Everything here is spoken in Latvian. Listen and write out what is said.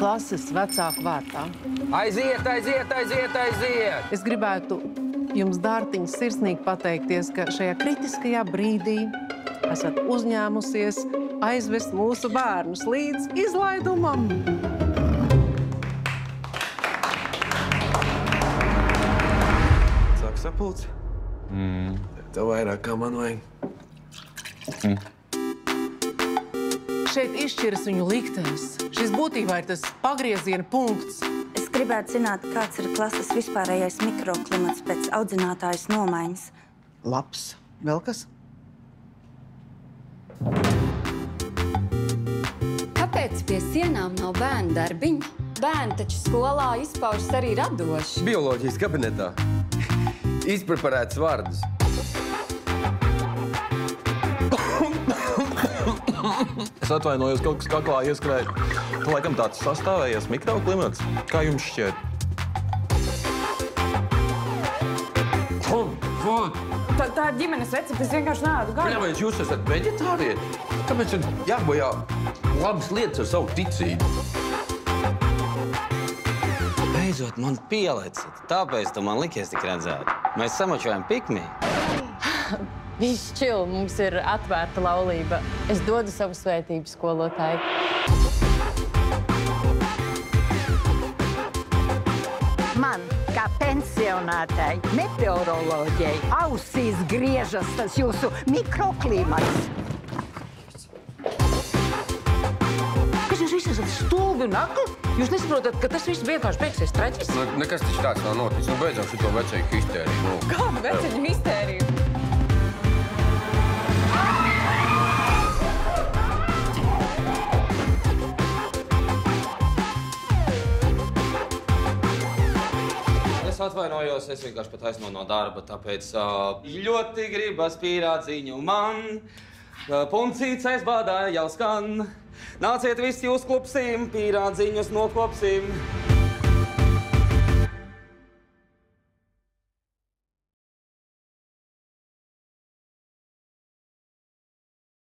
klases vecāku vārtā. Aiziet, aiziet, aiziet, aiziet! Es gribētu jums, dārtiņas, sirsnīgi pateikties, ka šajā kritiskajā brīdī esat uzņēmusies aizvest mūsu bērnus līdz izlaidumam. Sāk sapulci? Tev vairāk kā man vajag. Šeit izšķiras viņu liktenis. Šis būtībā ir tas pagrieziena punkts. Es gribētu zināt, kāds ir klases vispārējais mikroklimats pēc audzinātājas nomaiņas. Labs. Vēl kas? Kāpēc pie sienām nav bērnu darbiņi? Bērni taču skolā izpaužas arī radoši. Bioloģijas kabinetā. Izpreparēts vārdus. Es atvainojos, kaut kas kaklā ieskrēja. Tu laikam tāds sastāvējies mikroklimats. Kā jums šķiet? Tā ir ģimenes recepte, es vienkārši neādu gaļu. Kāpēc jūs esat veģetārieti? Kāpēc ir jābojā labas lietas ar savu ticību? Beidzot, man pielicat. Tāpēc tu man likies tik redzēt. Mēs samačojam pikmī. Viss čil, mums ir atvērta laulība. Es dodu savu svētību skolotāju. Man, kā pensionātai, meteoroloģijai, ausīs griežas tas jūsu mikroklimats. Kas jūs visi esat stulbi un akli? Jūs nesaprotat, ka tas viss vienkārši beigsies traģiski? Nekas taču tāds nav noticis. Beidzam šito vecēju histēriju. Kādu veceļu histēriju? Es atvainojos, es vienkārši pat aizno no darba, tāpēc ļoti gribas pīrādziņu man. Puncīts aizbādā jau skan. Nāciet visi jūs klupsim, pīrādziņus nokopsim.